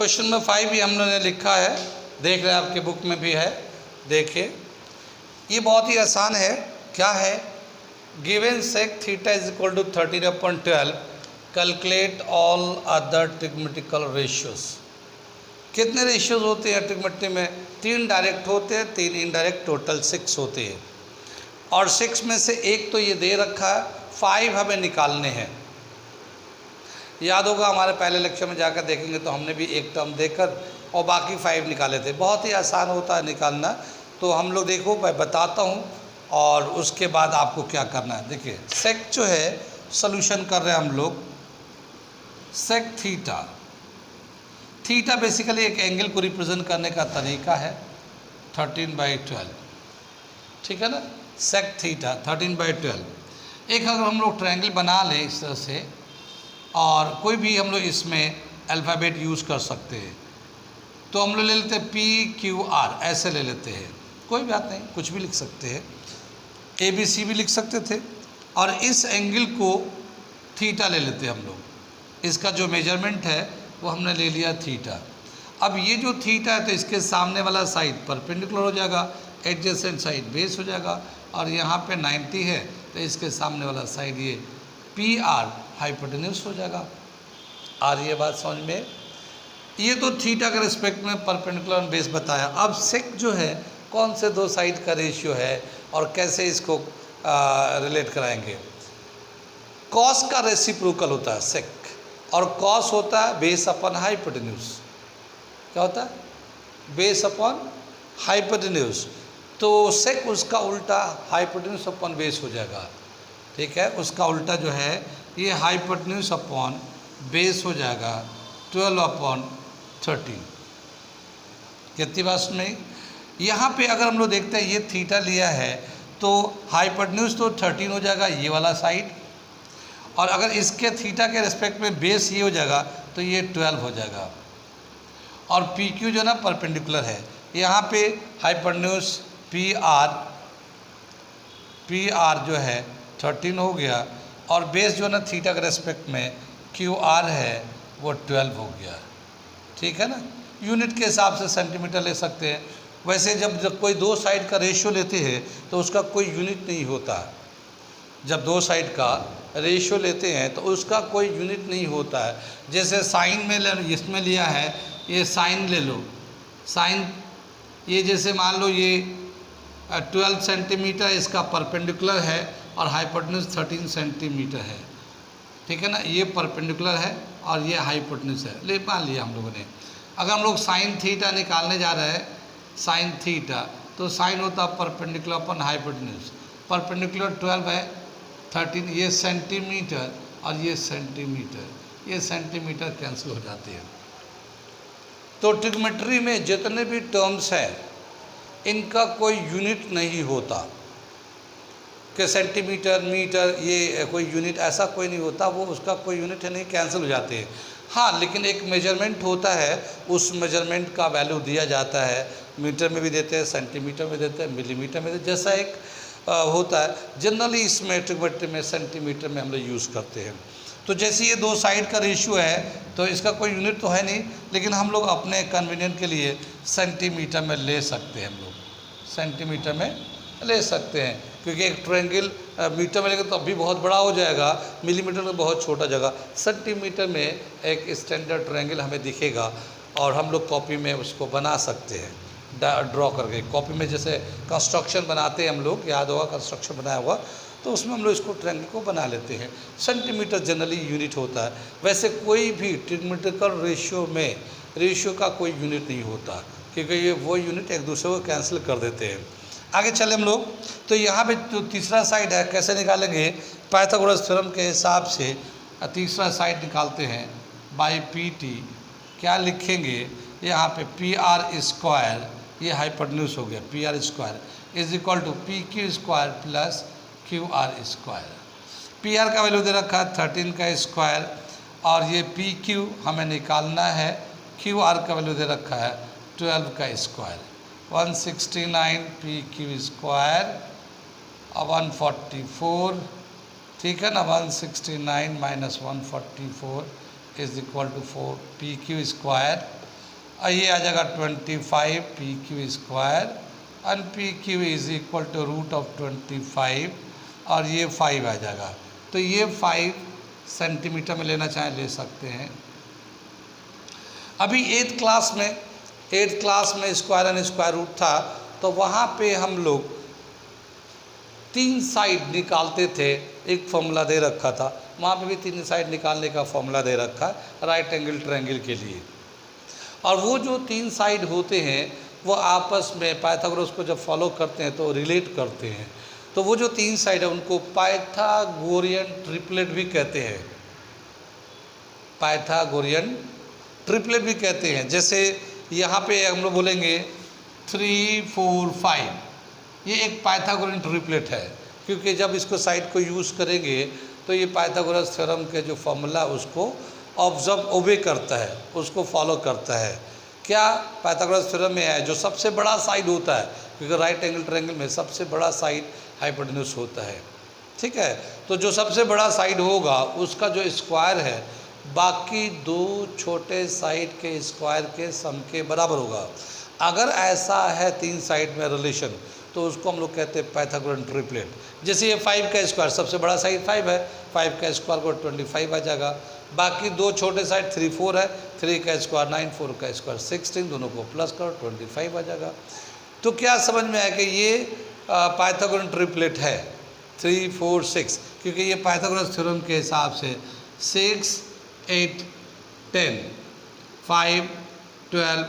Question number 5 भी हम लोगों ने लिखा है, देख रहे हैं आपके बुक में भी है, देखिए ये बहुत ही आसान है। क्या है, given sec theta is equal to 13/12, calculate all other trigonometrical ratios. कितने रेशियोज होते हैं ट्रिग्मेट्री में? 3 डायरेक्ट होते हैं, 3 इनडायरेक्ट, टोटल 6 होते हैं। और 6 में से एक तो ये दे रखा है, 5 हमें निकालने हैं। याद होगा हमारे पहले लेक्चर में जाकर देखेंगे तो हमने भी एक टर्म देकर और बाकी 5 निकाले थे। बहुत ही आसान होता है निकालना। तो हम लोग देखो, मैं बताता हूँ और उसके बाद आपको क्या करना है। देखिए सेक जो है सोल्यूशन कर रहे हैं हम लोग। सेक थीटा, थीटा बेसिकली एक एंगल को रिप्रेजेंट करने का तरीका है, 13/12, ठीक है ना। Sec theta 13/12। एक अगर हम लोग ट्रायंगल बना लें इस तरह से, और कोई भी हम लोग इसमें अल्फ़ाबेट यूज़ कर सकते हैं, तो हम लोग ले लेते हैं PQR, ऐसे ले लेते हैं, कोई बात नहीं, कुछ भी लिख सकते हैं, ABC भी लिख सकते थे। और इस एंगल को थीटा ले लेते हैं हम लोग। इसका जो मेजरमेंट है वो हमने ले लिया थीटा। अब ये जो थीटा है तो इसके सामने वाला साइड परपेंडिकुलर हो जाएगा, एडजेसेंट साइड बेस हो जाएगा, और यहाँ पे 90 है तो इसके सामने वाला साइड ये PR हाइपोटेन्यूस हो जाएगा। आ रही है बात समझ में? ये तो थीटा के रिस्पेक्ट में परपेंडिकुलर बेस बताया। अब सेक जो है कौन से दो साइड का रेशियो है और कैसे इसको रिलेट कराएंगे। कॉस का रेसिप्रोकल होता है सेक, और कॉस होता है बेस अपॉन हाइपोटेन्यूस। क्या होता है? Base upon hypotenuse. तो सेक उसका उल्टा हाइपोटेन्यूस अपॉन बेस हो जाएगा, ठीक है। उसका उल्टा जो है ये हाइपोटेन्यूस अपॉन बेस हो जाएगा 12/13। कितनी बात में यहाँ पे अगर हम लोग देखते हैं ये थीटा लिया है तो हाइपोटेन्यूस तो 13 हो जाएगा ये वाला साइड, और अगर इसके थीटा के रिस्पेक्ट में बेस ये हो जाएगा तो ये 12 हो जाएगा। और PQ जो ना परपेंडिकुलर है, यहाँ पे हाइपोटेन्यूस PR जो है 13 हो गया, और बेस जो ना थीटा के रेस्पेक्ट में QR है वो 12 हो गया, ठीक है ना। यूनिट के हिसाब से सेंटीमीटर ले सकते हैं। वैसे जब कोई दो साइड का रेशियो लेते हैं तो उसका कोई यूनिट नहीं होता। जब दो साइड का रेशियो लेते हैं तो उसका कोई यूनिट नहीं होता है। जैसे साइन में इसमें लिया है, ये साइन ले लो, साइन ये जैसे मान लो ये 12 सेंटीमीटर इसका परपेंडिकुलर है और हाइपोटेन्यूस 13 सेंटीमीटर है, ठीक है ना। ये परपेंडिकुलर है और ये हाइपोटेन्यूस है, ले मान लिया हम लोगों ने। अगर हम लोग साइन थीटा निकालने जा रहे हैं, साइन थीटा, तो साइन होता है परपेंडिकुलर अपन हाइपोटेन्यूस। परपेंडिकुलर 12 है, 13, ये सेंटीमीटर और ये सेंटीमीटर, ये सेंटीमीटर कैंसिल हो जाते हैं। तो ट्रिग्मेट्री में जितने भी टर्म्स हैं इनका कोई यूनिट नहीं होता कि सेंटीमीटर, मीटर, ये कोई यूनिट ऐसा कोई नहीं होता, वो उसका कोई यूनिट है नहीं, कैंसिल हो जाते हैं। हाँ, लेकिन एक मेजरमेंट होता है, उस मेजरमेंट का वैल्यू दिया जाता है, मीटर में भी देते हैं, सेंटीमीटर में देते हैं, मिलीमीटर में देते हैं, जैसा एक होता है। जनरली इसमें ट्रिग्मेट्री में सेंटीमीटर में हम लोग यूज़ करते हैं। तो जैसे ये दो साइड का रेशियो है तो इसका कोई यूनिट तो है नहीं, लेकिन हम लोग अपने कन्वीनियंट के लिए सेंटीमीटर में ले सकते हैं, हम लोग सेंटीमीटर में ले सकते हैं, क्योंकि एक ट्रायंगल मीटर में लेंगे तो अभी बहुत बड़ा हो जाएगा, मिलीमीटर में बहुत छोटा जगह, सेंटीमीटर में एक स्टैंडर्ड ट्रायंगल हमें दिखेगा और हम लोग कॉपी में उसको बना सकते हैं, ड्रॉ करके। कॉपी में जैसे कंस्ट्रक्शन बनाते हैं हम लोग, याद होगा कंस्ट्रक्शन बनाया हुआ, तो उसमें हम लोग इसको ट्रायंगल को बना लेते हैं। सेंटीमीटर जनरली यूनिट होता है। वैसे कोई भी ट्रिग्मेट्रिकल रेशियो में रेशियो का कोई यूनिट नहीं होता, क्योंकि ये वो यूनिट एक दूसरे को कैंसिल कर देते हैं। आगे चले हम लोग, तो यहाँ पे जो तीसरा साइड है कैसे निकालेंगे? पाइथागोरस थ्योरम के हिसाब से तीसरा साइड निकालते हैं बाई PT। क्या लिखेंगे यहाँ पे? PR स्क्वायर, ये हाइपोटेन्यूस हो गया, PR square is equal to PQ square plus QR square. PR का वैल्यू दे रखा है 13 का स्क्वायर, और ये PQ हमें निकालना है, QR का वैल्यू दे रखा है 12 का स्क्वायर। 169 PQ स्क्वायर और 144, ठीक है ना। 169 minus 144 is equal to 4 PQ square और ये आ जाएगा 25 P Q square and P Q is equal to root of 25 और ये 5 आ जाएगा। तो ये 5 सेंटीमीटर में लेना चाहें ले सकते हैं। अभी 8th क्लास में स्क्वायर एंड स्क्वायर रूट था, तो वहाँ पे हम लोग 3 साइड निकालते थे। एक फॉर्मूला दे रखा था, वहाँ पे भी 3 साइड निकालने का फॉर्मूला दे रखा है राइट एंगल ट्रायंगल के लिए। और वो जो 3 साइड होते हैं वो आपस में पाइथागोरस को जब फॉलो करते हैं तो रिलेट करते हैं। तो वो जो 3 साइड है उनको पाइथागोरियन ट्रिपलेट भी कहते हैं, पाइथागोरियन ट्रिपलेट भी कहते हैं। जैसे यहाँ पे हम लोग बोलेंगे 3 4 5, ये एक पाइथागोरियन ट्रिपलेट है, क्योंकि जब इसको साइड को यूज़ करेंगे तो ये पाइथागोरस थ्योरम के जो फॉर्मूला उसको ओबे करता है, उसको फॉलो करता है। क्या पाइथागोरस थ्योरम में है जो सबसे बड़ा साइड होता है, क्योंकि राइट एंगल ट्रायंगल में सबसे बड़ा साइड हाइपोटेन्यूज होता है, ठीक है। तो जो सबसे बड़ा साइड होगा उसका जो स्क्वायर है बाकी 2 छोटे साइड के स्क्वायर के सम के बराबर होगा। अगर ऐसा है 3 साइड में रिलेशन तो उसको हम लोग कहते हैं पाइथागोरियन ट्रिपलेट। जैसे ये 5 का स्क्वायर, सबसे बड़ा साइड 5 है, 5 का स्क्वायर को 25 आ जाएगा। बाकी 2 छोटे साइड 3 4 है, 3 का स्क्वायर 9, 4 का स्क्वायर 16, दोनों को प्लस करो 25 आ जाएगा। तो क्या समझ में आया कि ये पाइथागोरियन ट्रिपलेट है 3 4 6, क्योंकि ये पाइथागोरस थ्योरम के हिसाब से 6 8 10 5 12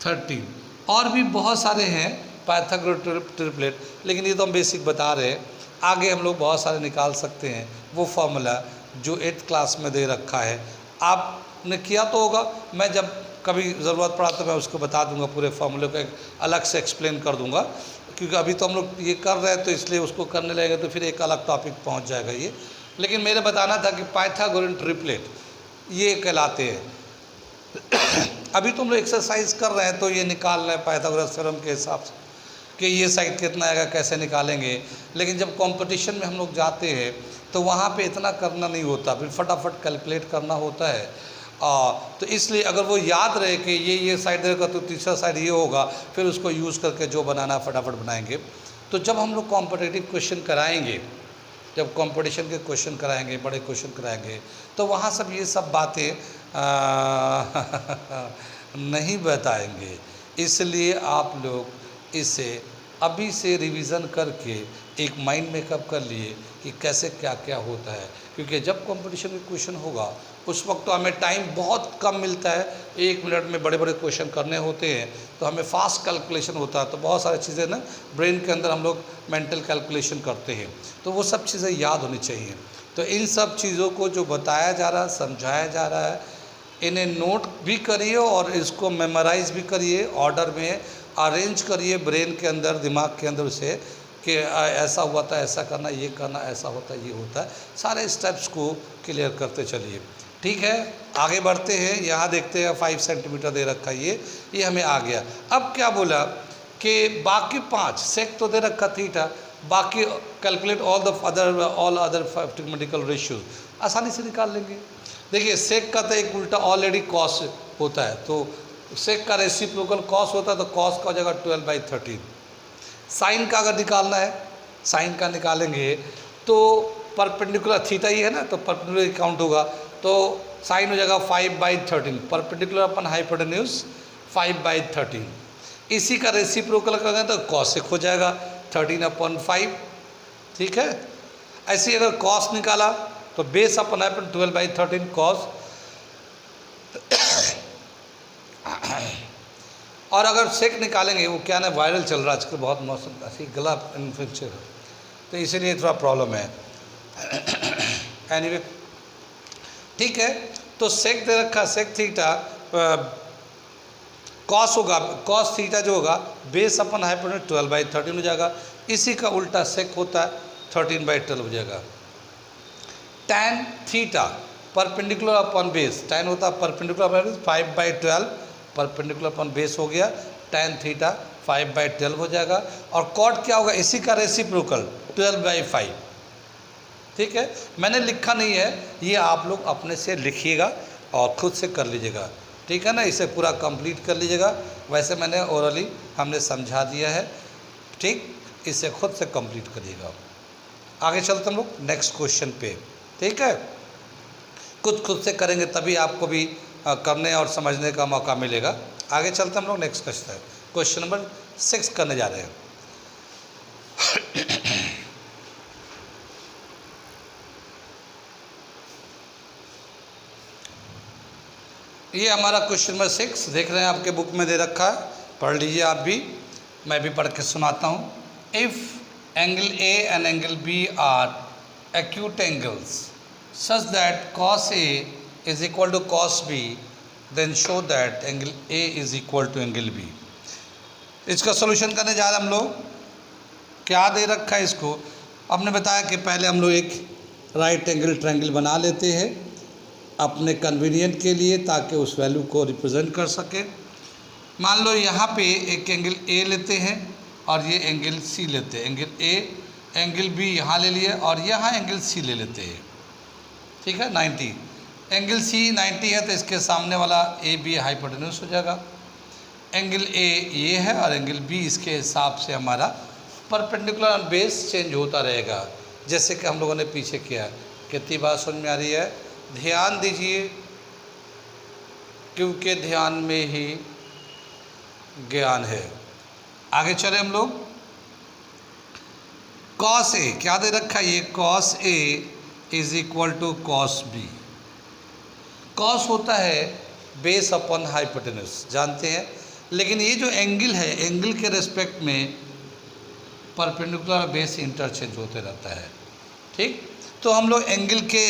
13 और भी बहुत सारे हैं पाइथागोरस ट्रिपलेट, लेकिन ये तो हम बेसिक बता रहे हैं। आगे हम लोग बहुत सारे निकाल सकते हैं। वो फॉर्मूला जो 8th क्लास में दे रखा है आपने किया तो होगा, मैं जब कभी ज़रूरत पड़ा तो मैं उसको बता दूंगा, पूरे फॉर्मूले को एक अलग से एक्सप्लेन कर दूंगा, क्योंकि अभी तो हम लोग ये कर रहे हैं तो इसलिए उसको करने लगेंगे तो फिर एक अलग टॉपिक पहुंच जाएगा ये। लेकिन मेरे बताना था कि पाइथागोरियन ट्रिपलेट ये कहलाते हैं। अभी तुम लोग एक्सरसाइज कर रहे हैं तो ये निकाल रहे हैं पाइथागोरस थ्योरम के हिसाब से कि ये साइड कितना आएगा, कैसे निकालेंगे। लेकिन जब कंपटीशन में हम लोग जाते हैं तो वहाँ पे इतना करना नहीं होता, फिर फटाफट कैलकुलेट करना होता है। तो इसलिए अगर वो याद रहे कि ये साइड रहेगा तो तीसरा साइड ये होगा, फिर उसको यूज़ करके जो बनाना फटाफट बनाएंगे। तो जब हम लोग कॉम्पिटिटिव क्वेश्चन कराएंगे, जब कंपटीशन के क्वेश्चन कराएंगे, बड़े क्वेश्चन कराएंगे, तो वहाँ सब ये सब बातें नहीं बताएंगे। इसलिए आप लोग इसे अभी से रिवीजन करके एक माइंड मेकअप कर लिए कि कैसे क्या क्या होता है, क्योंकि जब कंपटीशन में क्वेश्चन होगा उस वक्त तो हमें टाइम बहुत कम मिलता है। 1 मिनट में बड़े बड़े क्वेश्चन करने होते हैं, तो हमें फास्ट कैलकुलेशन होता है, तो बहुत सारी चीज़ें ना ब्रेन के अंदर हम लोग मेंटल कैलकुलेशन करते हैं, तो वो सब चीज़ें याद होनी चाहिए। तो इन सब चीज़ों को जो बताया जा रहा है, समझाया जा रहा है, इन्हें नोट भी करिए और इसको मेमोराइज भी करिए, ऑर्डर में अरेंज करिए ब्रेन के अंदर, दिमाग के अंदर से कि ऐसा हुआ था, ऐसा करना, ये करना, ऐसा होता है, ये होता है। सारे स्टेप्स को क्लियर करते चलिए, ठीक है। आगे बढ़ते हैं, यहाँ देखते हैं 5 सेंटीमीटर दे रखा है ये हमें आ गया। अब क्या बोला कि बाकी 5 सेक तो दे रखा थीटा, बाकी calculate all other mathematical ratios, आसानी से निकाल लेंगे। देखिए सेक का तो एक उल्टा ऑलरेडी कॉस होता है, तो सेक का रेसिप्रोकल कॉस होता है, तो कॉस का हो जाएगा 12/13। साइन का अगर निकालना है, साइन का निकालेंगे तो परपेंडिकुलर थीटा ही है ना, तो परपेंडिकुलर काउंट होगा, तो साइन हो जाएगा 5/13, परपेंडिकुलर अपन हाइपोटेन्यूज 5/13। इसी का रेसिप्रोकल करेंगे तो कॉसेक हो जाएगा 13/5, ठीक है। ऐसे अगर कॉस निकाला तो बेस अपन है 12/13 कॉस। और अगर सेक निकालेंगे, वो क्या ना वायरल चल रहा है आजकल बहुत, मौसम ऐसी गला इन्फेक्शन है, तो इसीलिए थोड़ा प्रॉब्लम है। एनीवे ठीक है, तो सेक दे रखा, सेक थीटा कॉस होगा, कॉस थीटा जो होगा बेस अपन हाइपोटेन्यूज 12/13 हो जाएगा। इसी का उल्टा सेक होता है 13/12 हो जाएगा। Tan theta perpendicular upon base, tan होता है perpendicular upon 5/12, perpendicular upon base हो गया, टैन थीटा 5/12 हो जाएगा। और कॉट क्या होगा, इसी का रेसिप्रोकल 12/5, ठीक है। मैंने लिखा नहीं है, ये आप लोग अपने से लिखिएगा और खुद से कर लीजिएगा, ठीक है ना। इसे पूरा कंप्लीट कर लीजिएगा, वैसे मैंने ओरली हमने समझा दिया है, ठीक। इसे खुद से कंप्लीट करिएगा। आगे चलते हम लोग नेक्स्ट क्वेश्चन पे, ठीक है। कुछ खुद से करेंगे तभी आपको भी करने और समझने का मौका मिलेगा। आगे चलते हम लोग नेक्स्ट क्वेश्चन नंबर 6 करने जा रहे हैं। ये हमारा क्वेश्चन नंबर 6 देख रहे हैं, आपके बुक में दे रखा है, पढ़ लीजिए आप भी, मैं भी पढ़ के सुनाता हूँ। If angle A and angle B are acute angles such that cos A is equal to cos B, then show that angle A is equal to angle B. इसका सोल्यूशन करने जा रहे हैं हम लोग। क्या दे रखा है इसको, आपने बताया कि पहले हम लोग एक राइट एंगल ट्रायंगल बना लेते हैं अपने कन्वीनियंट के लिए, ताकि उस वैल्यू को रिप्रेजेंट कर सके। मान लो यहाँ पे एक एंगल ए लेते हैं और ये एंगल सी लेते हैं, एंगल ए एंगल बी यहाँ ले लिए और यहाँ एंगल सी ले लेते हैं, ठीक है। 90 एंगल सी 90 है तो इसके सामने वाला ए बी हाइपोटेन्यूस हो जाएगा। एंगल ए ये है और एंगल बी इसके हिसाब से हमारा परपेंडिकुलर बेस चेंज होता रहेगा, जैसे कि हम लोगों ने पीछे किया। कितनी बात समझ में आ रही है, ध्यान दीजिए, क्योंकि ध्यान में ही ज्ञान है। आगे चले हम लोग। कॉस ए क्या दे रखा है, ये cos A is equal to cos B. Cos होता है बेस अपॉन हाइपोटेन्यूस, जानते हैं, लेकिन ये जो एंगल है, एंगल के रेस्पेक्ट में परपेंडिकुलर बेस इंटरचेंज होते रहता है, ठीक। तो हम लोग एंगल के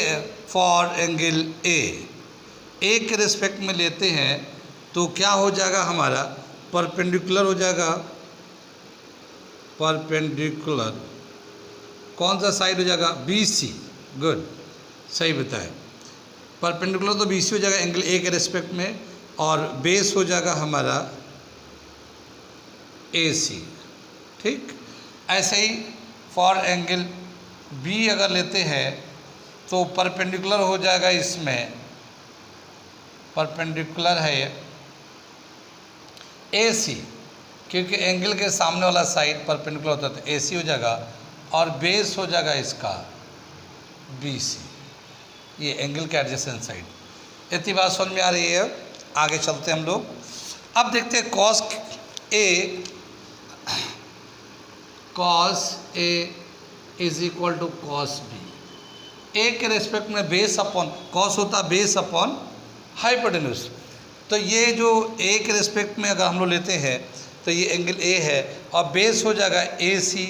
फॉर एंगल ए के रेस्पेक्ट में लेते हैं तो क्या हो जाएगा, हमारा परपेंडिकुलर हो जाएगा। परपेंडिकुलर कौन सा साइड हो जाएगा, बी सी, गुड, सही बताए। परपेंडिकुलर तो बी सी हो जाएगा एंगल ए के रेस्पेक्ट में, और बेस हो जाएगा हमारा ए सी, ठीक। ऐसे ही फॉर एंगल बी अगर लेते हैं तो परपेंडिकुलर हो जाएगा, इसमें परपेंडिकुलर है ए सी, क्योंकि एंगल के सामने वाला साइड परपेंडिकुलर होता है तो ए सी हो जाएगा, और बेस हो जाएगा इसका बी सी, ये एंगल के एडजेसेंट साइड। इतनी बात समझ में आ रही है। आगे चलते हैं हम लोग। अब देखते हैं cos A is equal to cos B. A के रेस्पेक्ट में बेस अपॉन कॉस होता है बेस अपॉन हाइपोटेन्यूस। तो ये जो ए के रेस्पेक्ट में अगर हम लोग लेते हैं तो ये एंगल ए है और बेस हो जाएगा ए सी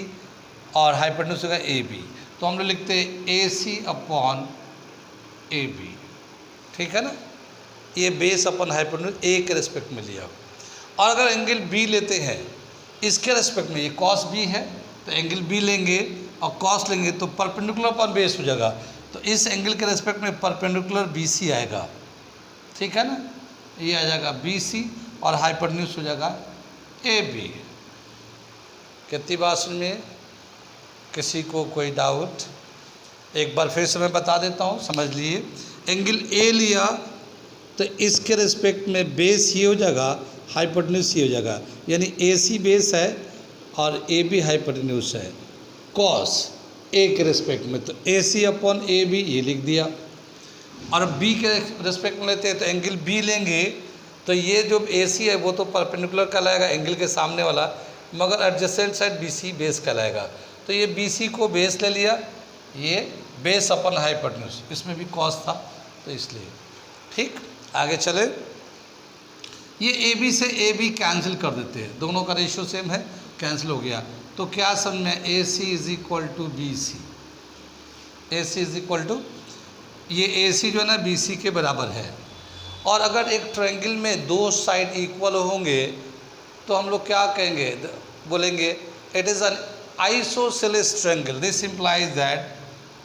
और हाइपोटेन्यूस होगा ए बी। तो हम लोग लिखते हैं ए सी अपॉन ए बी, ठीक है ना। ये बेस अपॉन हाइपोटेन्यूस ए के रेस्पेक्ट में लिया। और अगर एंगल बी लेते हैं इसके रेस्पेक्ट में, ये कॉस बी है तो एंगल बी लेंगे और कॉस लेंगे तो परपेंडिकुलर अपॉन बेस हो जाएगा। तो इस एंगल के रेस्पेक्ट में परपेंडिकुलर बी सी आएगा, ठीक है ना। ये आ जाएगा बी सी और हाइपोटेन्यूस हो जाएगा ए बी। कितनी बात समझ में, किसी को कोई डाउट, एक बार फिर से मैं बता देता हूँ, समझ लीजिए। एंगल ए लिया तो इसके रिस्पेक्ट में बेस ये हो जाएगा, हाइपोटेन्यूस ये हो जाएगा, यानी ए सी बेस है और ए बी हाइपोटेन्यूस है कॉस ए के रिस्पेक्ट में, तो ए सी अपॉन ए बी ये लिख दिया। और बी के रिस्पेक्ट में लेते हैं तो एंगल बी लेंगे तो ये जो ए सी है वो तो परपेंडिकुलर कहलाएगा एंगल के सामने वाला, मगर adjacent side B C base कहलाएगा। तो ये बी सी को बेस ले लिया, ये बेस अपॉन हाइपोटेन्यूस, इसमें भी कॉस था तो इसलिए, ठीक। आगे चले। ये ए बी से ए बी कैंसिल कर देते हैं, दोनों का रेशियो सेम है, कैंसिल हो गया। तो क्या समझ में, A C is equal to B C, A C is equal to, ये ए सी जो है ना बी सी के बराबर है। और अगर एक ट्रायंगल में दो साइड इक्वल होंगे तो हम लोग क्या कहेंगे, बोलेंगे it is an isosceles triangle. This implies that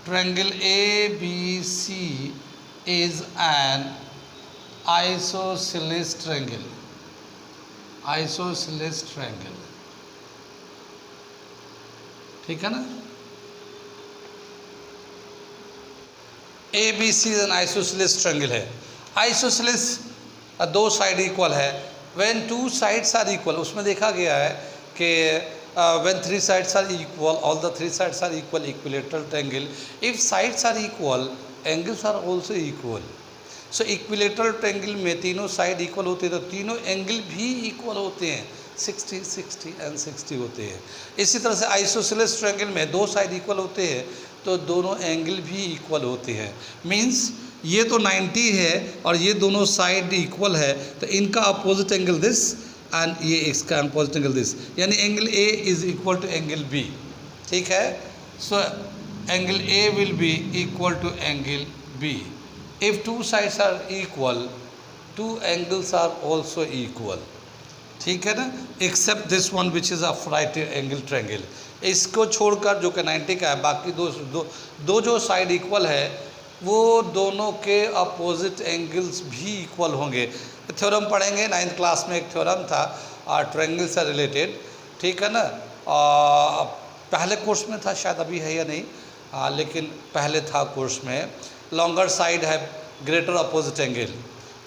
triangle A B C is an isosceles triangle, isosceles triangle, ठीक है ना। A B C an isosceles triangle है। आइसोसेलेस दो साइड इक्वल है, when two sides are equal, उसमें देखा गया है कि when three sides are equal, all the three sides are equal, equilateral triangle, if sides are equal angles are also equal. So equilateral triangle में तीनों side equal होते हैं तो तीनों एंगल भी इक्वल होते हैं, 60 60 एंड 60 होते हैं। इसी तरह से आइसोसेलेस ट्रायंगल में दो साइड इक्वल होते हैं तो दोनों एंगल भी इक्वल होते हैं। मींस ये तो 90 है और ये दोनों साइड इक्वल है तो इनका अपोजिट एंगल दिस एंड ये इसका अपोजिट एंगल दिस, यानी angle A is equal to angle B. ठीक है, so angle A will be equal to angle B. If two sides are equal, two angles are also equal. ठीक है ना, except this one which is a right angle triangle. इसको छोड़कर जो कि 90 का है, बाकी दो जो साइड इक्वल है वो दोनों के अपोजिट एंगल्स भी इक्वल होंगे। थ्योरम पढ़ेंगे, 9th क्लास में एक थ्योरम था ट्रायंगल से रिलेटेड। ठीक है ना, पहले कोर्स में था, शायद अभी है या नहीं, लेकिन पहले था कोर्स में। लॉन्गर साइड है greater opposite angle,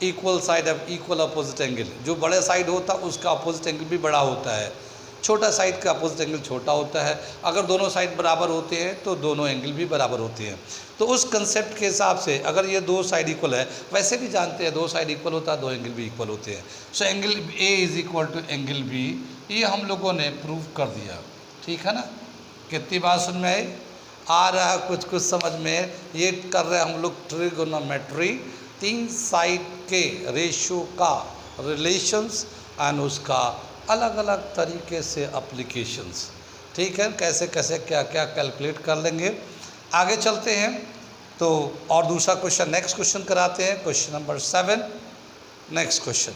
equal side है इक्वल अपोजिट एंगल। जो बड़े साइड होता है उसका अपोजिट एंगल भी बड़ा होता है, छोटा साइड का अपोजिट एंगल छोटा होता है। अगर दोनों साइड बराबर होते हैं तो दोनों एंगल भी बराबर होते हैं। तो उस कंसेप्ट के हिसाब से अगर ये दो साइड इक्वल है, वैसे भी जानते हैं दो साइड इक्वल होता है, दो एंगल भी इक्वल होते हैं। So angle A is equal to angle B, ये हम लोगों ने प्रूव कर दिया। ठीक है ना, कितनी बात समझ में आ रहा है, कुछ कुछ समझ में। ये कर रहे हैं हम लोग ट्रिगोनोमेट्री, तीन साइड के रेशियो का रिलेशंस एंड उसका अलग अलग तरीके से एप्लीकेशंस। ठीक है, कैसे कैसे क्या क्या कैलकुलेट कर लेंगे। आगे चलते हैं तो और दूसरा क्वेश्चन, नेक्स्ट क्वेश्चन कराते हैं, क्वेश्चन नंबर 7। Next question,